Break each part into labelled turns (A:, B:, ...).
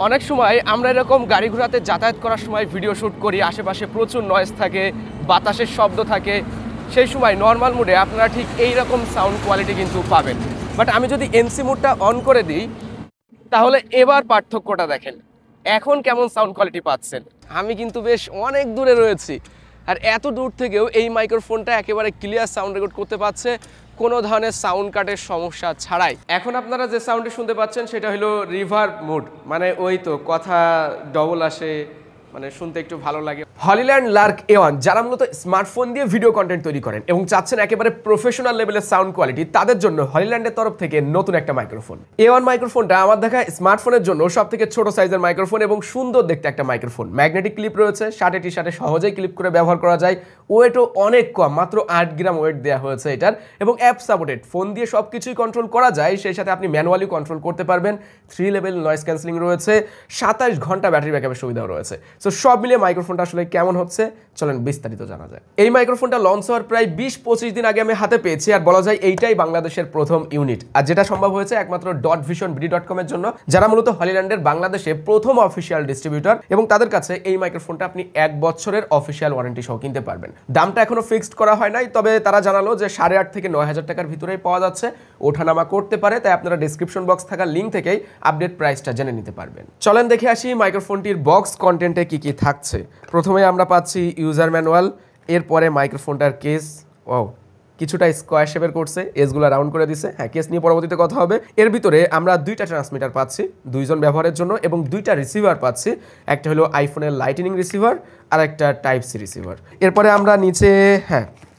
A: অনেক সময় আমরা এরকম গাড়ি ঘোড়াতে যাতায়াত করার সময় ভিডিও শ্যুট করি, আশেপাশে প্রচুর নয়েজ থাকে, বাতাসের শব্দ থাকে, সেই সময় নর্মাল মোডে আপনারা ঠিক এই রকম সাউন্ড কোয়ালিটি কিন্তু পাবেন। বাট আমি যদি এনসি মোডটা অন করে দিই তাহলে এবার পার্থক্যটা দেখেন, এখন কেমন সাউন্ড কোয়ালিটি পাচ্ছেন। আমি কিন্তু বেশ অনেক দূরে রয়েছি, আর এত দূর থেকেও এই মাইক্রোফোনটা একেবারে ক্লিয়ার সাউন্ড রেকর্ড করতে পারছে কোনো ধরনের সাউন্ড কাটের সমস্যা ছাড়াই। এখন আপনারা যে সাউন্ডটি শুনতে পাচ্ছেন সেটা হলো রিভার্ব মোড, মানে ওই তো কথা ডবল আসে, মানে শুনতে একটু ভালো লাগে। হলিল্যান্ড লার্ক A1 যারা মূলত স্মার্টফোন দিয়ে ভিডিও কন্টেন্ট তৈরি করেন এবং চাচ্ছেন একেবারে প্রফেশনাল লেভেলের সাউন্ড কোয়ালিটি, তাদের জন্য হলিল্যান্ডের তরফ থেকে নতুন একটা মাইক্রোফোন। A1 মাইক্রোফোনটা আমার দেখা স্মার্টফোনের জন্য সব থেকে ছোট সাইজের মাইক্রোফোন এবং সুন্দর দেখতে একটা মাইক্রোফোন। ম্যাগনেটিক ক্লিপ রয়েছে, শার্টে টি শার্টে সহজেই ক্লিপ করে ব্যবহার করা যায়। ওয়েটও অনেক কম, মাত্র 8 গ্রাম ওয়েট দেওয়া হয়েছে এটার, এবং অ্যাপ সাপোর্টেড, ফোন দিয়ে সব কিছুই কন্ট্রোল করা যায়। সেই সাথে আপনি ম্যানুয়ালি কন্ট্রোল করতে পারবেন। 3 লেভেল নয়েজ ক্যান্সেলিং রয়েছে, 27 ঘন্টা ব্যাটারি ব্যাকআপের সুবিধাও রয়েছে। সো সব মিলিয়ে মাইক্রোফোনটা আসলে কেমন হচ্ছে চলেন বিস্তারিত জানা যায়। এই মাইক্রোফোনটা লঞ্চ হওয়ার প্রায় 20-25 দিন আগে আমি হাতে পেয়েছি, আর বলা যায় এইটাই বাংলাদেশের প্রথম ইউনিট, আর যেটা সম্ভব হয়েছে একমাত্র .visionbd.com এর জন্য, যারা মূলত হলিল্যান্ডের বাংলাদেশে প্রথম অফিসিয়াল ডিস্ট্রিবিউটর, এবং তাদের কাছে এই মাইক্রোফোনটা আপনি 1 বছরের অফিসিয়াল ওয়ারেন্টি সহ কিনতে পারবেন। দামটা এখনো ফিক্সড করা হয় নাই, তবে তারা জানালো যে 8,500 থেকে 9,000 টাকার ভিতরেই পাওয়া যাচ্ছে, ওঠানামা করতে পারে, তাই আপনারা ডেসক্রিপশন বক্স থাকা লিঙ্ক থেকেই আপডেট প্রাইসটা জেনে নিতে পারবেন। চলেন দেখে আসি মাইক্রোফোনটির বক্স কন্টেন্টে কি কি থাকছে। প্রথমে আমরা পাচ্ছি ইউজার ম্যানুয়াল, এরপরে মাইক্রোফোনটার কেস, ও কিছুটা স্কোয়ার শেপের করছে, এজগুলো রাউন্ড করে দিছে। হ্যাঁ, কেস নিয়ে পরবর্তীতে কথা হবে। এর ভিতরে আমরা 2টা ট্রান্সমিটার পাচ্ছি 2জন ব্যবহারের জন্য, এবং 2টা রিসিভার পাচ্ছি, একটা হলো আইফোনের লাইটনিং রিসিভার আর একটা টাইপ সি রিসিভার। এরপরে আমরা নিচে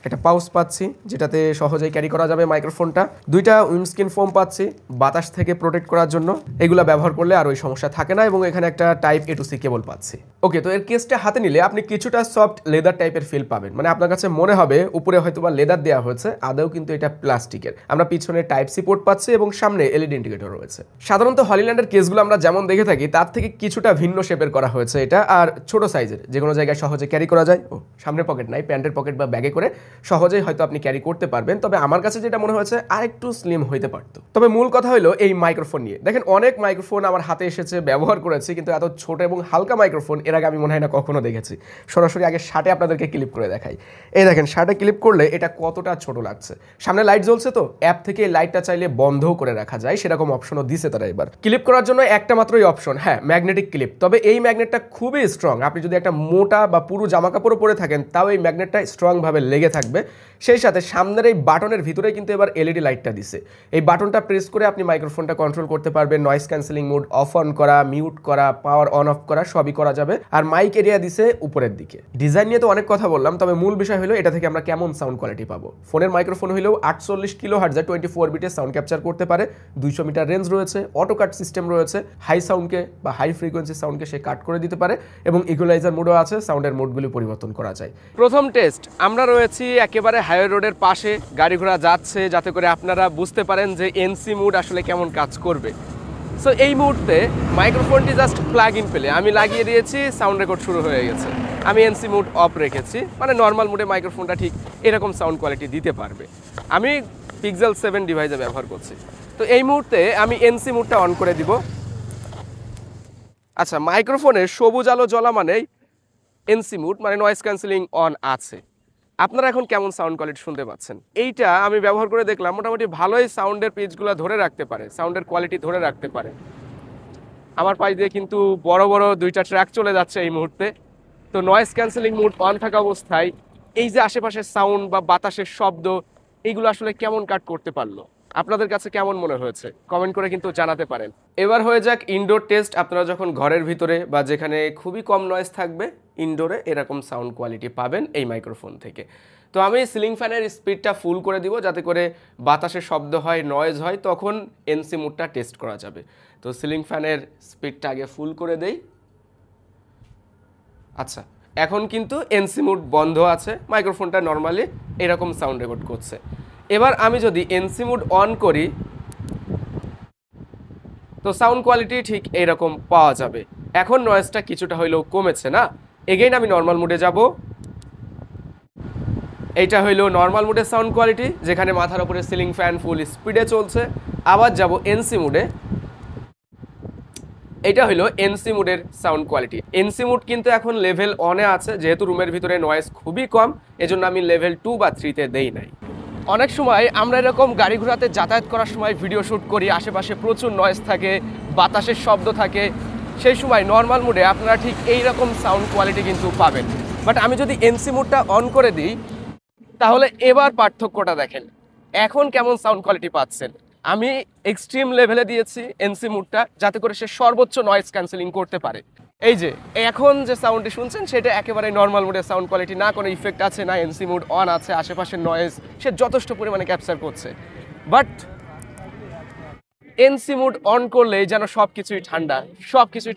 A: একটা পাউচ পাচ্ছি, যেটাতে সহজেই ক্যারি করা যাবে মাইক্রোফোনটা। 2টা উইন্ডস্ক্রিন ফোম পাচ্ছি বাতাস থেকে প্রোটেক্ট করার জন্য, এগুলা ব্যবহার করলে আর ওই সমস্যা থাকে না, এবং এখানে একটা টাইপ A to C কেবল পাচ্ছি। ওকে, তো এর কেসটা হাতে নিলে আপনি কিছুটা সফট লেদার টাইপের ফিল পাবেন, মানে আপনার কাছে মনে হবে উপরে হয়তো বা লেদার দেওয়া হয়েছে, আদৌ কিন্তু এটা প্লাস্টিকের। আমরা পিছনে টাইপ সি পোর্ট পাচ্ছি এবং সামনে এলইডি ইন্ডিকেটর রয়েছে। সাধারণত হলিল্যান্ডের কেসগুলো আমরা যেমন দেখে থাকি তার থেকে কিছুটা ভিন্ন শেপের করা হয়েছে এটা, আর ছোট সাইজের, যে কোনো জায়গায় সহজে ক্যারি করা যায়। ও সামনে পকেট নাই, প্যান্টের পকেট বা ব্যাগে করে সহজেই হয়তো আপনি ক্যারি করতে পারবেন, তবে আমার কাছে যেটা মনে হয়েছে আরেকটু স্লিম হইতে পারতো। তবে মূল কথা হলো এই মাইক্রোফোন নিয়ে, দেখেন অনেক মাইক্রোফোন আমার হাতে এসেছে, ব্যবহার করেছি, কিন্তু এত ছোট এবং হালকা মাইক্রোফোন এর আগে আমি মনে হয় না কখনো দেখেছি। সরাসরি আগে শার্টে আপনাদেরকে ক্লিপ করে দেখাই। এই দেখেন শার্টে ক্লিপ করলে এটা কতটা ছোট লাগছে। সামনে লাইট জ্বলছে, তো অ্যাপ থেকে এই লাইটটা চাইলে বন্ধও করে রাখা যায়, সেরকম অপশনও দিছে তারা। এবার ক্লিপ করার জন্য একটা মাত্রই অপশন, হ্যাঁ, ম্যাগনেটিক ক্লিপ। তবে এই ম্যাগনেটটা খুবই স্ট্রং, আপনি যদি একটা মোটা বা পুরো জামা কাপড়ও পরে থাকেন তাও এই ম্যাগনেটটা স্ট্রংভাবে লেগে থাকবে। সেই সাথে সামনের এই বাটনের ভিতরে কিন্তু এবার এলইডি লাইটটা দিছে। এই বাটনটা প্রেস করে আপনি মাইক্রোফোনটা কন্ট্রোল করতে পারবেন, noise cancelling mode of on করা, মিউট করা, পাওয়ার অন অফ করা, সবই করা যাবে। আর মাইক এরিয়া দিছে উপরের দিকে। ডিজাইন নিয়ে তো অনেক কথা বললাম, তবে মূল বিষয় হলো এটা থেকে আমরা কেমন সাউন্ড কোয়ালিটি পাবো। ফোনের মাইক্রোফোন হলেও 48 কিলোহার্টজে 24 বিটের সাউন্ড ক্যাপচার করতে পারে, 200 মিটার রেঞ্জ রয়েছে, অটো কাট সিস্টেম রয়েছে, হাই সাউন্ডকে বা হাই ফ্রিকোয়েন্সি সাউন্ডকে সে কাট করে দিতে পারে, এবং ইকুয়ালাইজার মোডও আছে, সাউন্ডের মোডগুলি পরিবর্তন করা যায়। প্রথম টেস্ট, আমরা রয়েছি একেবারে হাইওয়ে রোডের পাশে, গাড়ি ঘোড়া যাচ্ছে, যাতে করে আপনারা বুঝতে পারেন যে এনসি মোড আসলে কেমন কাজ করবে। সো এই মুহূর্তে মাইক্রোফোনটি জাস্ট প্লাগ ইন পেলে আমি লাগিয়ে দিয়েছি, সাউন্ড রেকর্ড শুরু হয়ে গেছে। আমি এনসি মোড অফ রেখেছি, মানে নর্মাল মোডে মাইক্রোফোনটা ঠিক এরকম সাউন্ড কোয়ালিটি দিতে পারবে। আমি পিক্সেল 7 ডিভাইসে ব্যবহার করছি। তো এই মুহূর্তে আমি এনসি মোডটা অন করে দিব। আচ্ছা, মাইক্রোফোনের সবুজ আলো জ্বলা মানেই এনসি মোড, মানে নয়েজ ক্যান্সেলিং অন আছে। আপনারা এখন কেমন সাউন্ড কোয়ালিটি শুনতে পাচ্ছেন? এইটা আমি ব্যবহার করে দেখলাম, মোটামুটি ভালোই সাউন্ডের পিচগুলো ধরে রাখতে পারে, সাউন্ডের কোয়ালিটি ধরে রাখতে পারে। আমার পাশ দিয়ে কিন্তু বড় বড় 2টা ট্র্যাক চলে যাচ্ছে এই মুহূর্তে। তো নয়েজ ক্যান্সেলিং মোড অন থাকা অবস্থায় এই যে আশেপাশের সাউন্ড বা বাতাসের শব্দ, এইগুলো আসলে কেমন কাট করতে পারলো, আপনাদের কাছে কেমন মনে হয়েছে কমেন্ট করে কিন্তু জানাতে পারেন। এবার হয়ে যাক ইনডোর টেস্ট। আপনারা যখন ঘরের ভিতরে বা যেখানে খুবই কম নয়েজ থাকবে, ইনডোরে এরকম সাউন্ড কোয়ালিটি পাবেন এই মাইক্রোফোন থেকে। তো আমি সিলিং ফ্যানের স্পিডটা ফুল করে দিব, যাতে করে বাতাসের শব্দ হয়, নয়েজ হয়, তখন এনসি মোডটা টেস্ট করা যাবে। তো সিলিং ফ্যানের স্পিডটা আগে ফুল করে দেই। আচ্ছা, এখন কিন্তু এনসি মোড বন্ধ আছে, মাইক্রোফোনটা নর্মালি এরকম সাউন্ড রেকর্ড করছে। এবার আমি যদি এনসি মোড অন করি, তো সাউন্ড কোয়ালিটি ঠিক এইরকম পাওয়া যাবে। এখন নয়েজটা কিছুটা হইলেও কমেছে না। এগেইন আমি নর্মাল মোডে যাব। এইটা হইলো নর্মাল মোডের সাউন্ড কোয়ালিটি, যেখানে মাথার উপরে সিলিং ফ্যান ফুল স্পিডে চলছে। আবার যাব এনসি মোডে। এটা হলো এনসি মুডের সাউন্ড কোয়ালিটি। এনসি মুড কিন্তু এখন লেভেল 1-এ আছে, যেহেতু রুমের ভিতরে নয়েজ খুবই কম, এজন্য আমি লেভেল 2 বা 3-তে দেই নাই। অনেক সময় আমরা এরকম গাড়ি ঘোড়াতে যাতায়াত করার সময় ভিডিও শ্যুট করি, আশেপাশে প্রচুর নয়েজ থাকে, বাতাসের শব্দ থাকে, সেই সময় নর্মাল মুডে আপনারা ঠিক এই রকম সাউন্ড কোয়ালিটি কিন্তু পাবেন। বাট আমি যদি এনসি মুডটা অন করে দিই, তাহলে এবার পার্থক্যটা দেখেন, এখন কেমন সাউন্ড কোয়ালিটি পাচ্ছেন। আমি এক্সট্রিম লেভেলে দিয়েছি এনসি মুডটা, যাতে করে সে সর্বোচ্চ নয়েজ ক্যান্সেলিং করতে পারে। এই যে এখন যে সাউন্ডটি শুনছেন সেটা একেবারে নর্মাল মুডের সাউন্ড কোয়ালিটি, না কোনো ইফেক্ট আছে, না এনসি মুড অন আছে, আশেপাশের নয়েজ সে যথেষ্ট পরিমাণে ক্যাপচার করছে। বাট এনসি মুড অন করলেই যেন সব কিছুই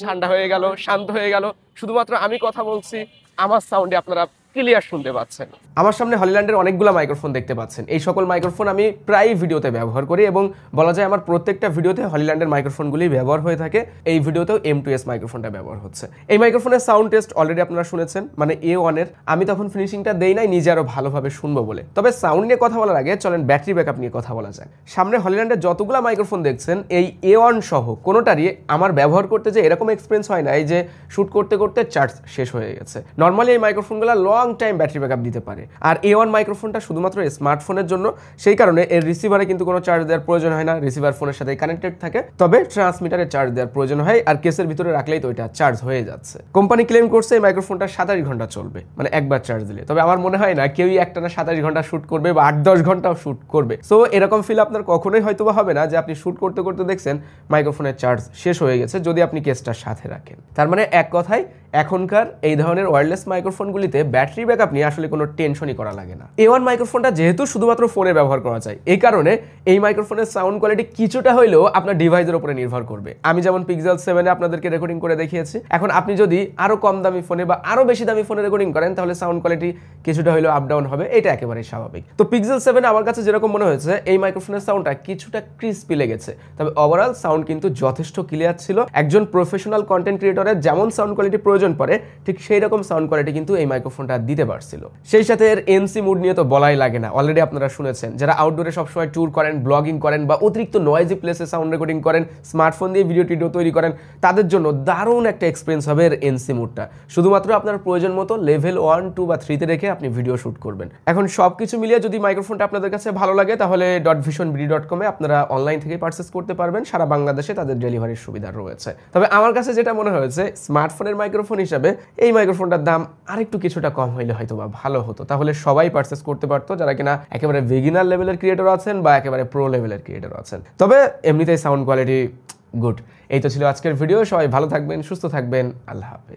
A: ঠান্ডা হয়ে গেল, শান্ত হয়ে গেল। শুধুমাত্র আমি কথা বলছি, আমার সাউন্ডে আপনারা ক্লিয়ার শুনতে পাচ্ছেন। আমার সামনে হলিল্যান্ডের অনেকগুলো মাইক্রোফোন দেখতে পাচ্ছেন। এই সকল মাইক্রোফোন আমি প্রায় ভিডিওতে ব্যবহার করি এবং বলা যায় আমার প্রত্যেকটা ভিডিওতে হলিল্যান্ডের মাইক্রোফোনগুলি ব্যবহার হয়ে থাকে। এই ভিডিওতেও M2S মাইক্রোফোনটা ব্যবহার হচ্ছে। এই মাইক্রোফোনের সাউন্ড টেস্ট অলরেডি আপনারা শুনেছেন, মানে A1-এর। আমি তখন ফিনিশিংটা দেই নাই, নিজে আরো ভালোভাবে শুনবো বলে। তবে সাউন্ড নিয়ে কথা বলার আগে চলেন ব্যাটারি ব্যাকআপ নিয়ে কথা বলা যায়। সামনে হলিল্যান্ডের যতগুলো মাইক্রোফোন দেখছেন, এই A1 সহ কোনোটারই আমার ব্যবহার করতে যে এরকম এক্সপিরিয়েন্স হয় না এই যে শুট করতে করতে চার্জ শেষ হয়ে গেছে। নর্মালি এই মাইক্রোফোনগুলো লং টাইম ব্যাটারি ব্যাকআপ দিতে পারে। আর A1 মাইক্রোফোনটা শুধুমাত্র স্মার্টফোনের জন্য, সেই কারণে এর রিসিভারে কিন্তু কোনো চার্জ দেওয়ার প্রয়োজন হয় না, রিসিভার ফোনের সাথে কানেক্টেড থাকে। তবে ট্রান্সমিটারে চার্জ দেওয়ার প্রয়োজন হয়, আর কেসের ভিতরে রাখলেই তো এটা চার্জ হয়ে যাচ্ছে। কোম্পানি ক্লেম করছে এই মাইক্রোফোনটা 27 ঘন্টা চলবে, মানে একবার চার্জ দিলে। তবে আমার মনে হয় না কেউই একটানা 27 ঘন্টা শুট করবে বা 8-10 ঘন্টাও শুট করবে। সো এরকম ফিল আপনার কখনোই হয়তো হবে না যে আপনি শুট করতে করতে দেখছেন মাইক্রোফোনের চার্জ শেষ হয়ে গেছে, যদি আপনি কেসটার সাথে রাখেন। তার মানে এক কথায় এখনকার এই ধরনের ওয়্যারলেস মাইক্রোফোনগুলিতে ব্যাটারি ব্যাকআপ নিয়ে আসলে কোনো টেনশনই করা লাগে না। A1 মাইক্রোফোনটা যেহেতু শুধুমাত্র ফোনে ব্যবহার করা যায়, এই কারণে এই মাইক্রোফোনের সাউন্ড কোয়ালিটি কিছুটা হলেও আপনার ডিভাইসের উপরে নির্ভর করবে। আমি যেমন Pixel 7-এ আপনাদেরকে রেকর্ডিং করে দেখিয়েছি। এখন আপনি যদি আরো কম দামি ফোনে বা আরো বেশি দামি ফোনে রেকর্ডিং করেন, তাহলে সাউন্ড কোয়ালিটি কিছুটা হলেও আপ ডাউন হবে, এটা একেবারেই স্বাভাবিক। তো Pixel 7 আমার কাছে যেরকম মনে হয়েছে, এই মাইক্রোফোনের সাউন্ডটা কিছুটা ক্রিস্পি লেগেছে, তবে ওভারঅল সাউন্ড কিন্তু যথেষ্ট ক্লিয়ার ছিল। একজন প্রফেশনাল কন্টেন্ট ক্রিয়েটরের যেমন সাউন্ড কোয়ালিটি প্রয়োজন পড়ে, ঠিক সেই রকম সাউন্ড কোয়ালিটি কিন্তু এই মাইক্রোফোনটা দিতে পারছিল। সেই সাথে এর এনসি মুড নিয়ে তো বলাই লাগে না, অলরেডি আপনারা শুনেছেন। যারা আউটডোরে সবসময় ট্যুর করেন, ব্লগিং করেন বা অতিরিক্ত নয়েজি প্লেসে সাউন্ড রেকর্ডিং করেন, স্মার্টফোন দিয়ে ভিডিও টিডিও তৈরি করেন, তাদের জন্য দারুণ একটা এক্সপিরিয়েন্স হবে এর এনসি মুডটা। শুধুমাত্র আপনার প্রয়োজন মতো লেভেল 1, 2 বা 3-তে রেখে আপনি ভিডিও শুট করবেন। এখন সবকিছু মিলিয়ে যদি মাইক্রোফোনটা আপনাদের কাছে ভালো লাগে, তাহলে .visionbd.com-এ আপনারা অনলাইন থেকে পারচেস করতে পারবেন। সারা বাংলাদেশে তাদের ডেলিভারির সুবিধা রয়েছে। তবে আমার কাছে যেটা মনে হয়েছে, স্মার্টফোনের মাইক্রোফোন হিসাবে এই মাইক্রোফোনটার দাম আরেকটু কিছুটা কম হইলে হয়তো বা ভালো হতো, তাহলে সবাই পারচেস করতে পারতো, যারা কিনা একেবারে বিগিনার লেভেলের ক্রিয়েটর আছেন বা একেবারে প্রো লেভেলের ক্রিয়েটর আছেন। তবে এমনিতেই সাউন্ড কোয়ালিটি গুড। এই তো ছিল আজকের ভিডিও। সবাই ভালো থাকবেন, সুস্থ থাকবেন, আল্লাহ হাফেজ।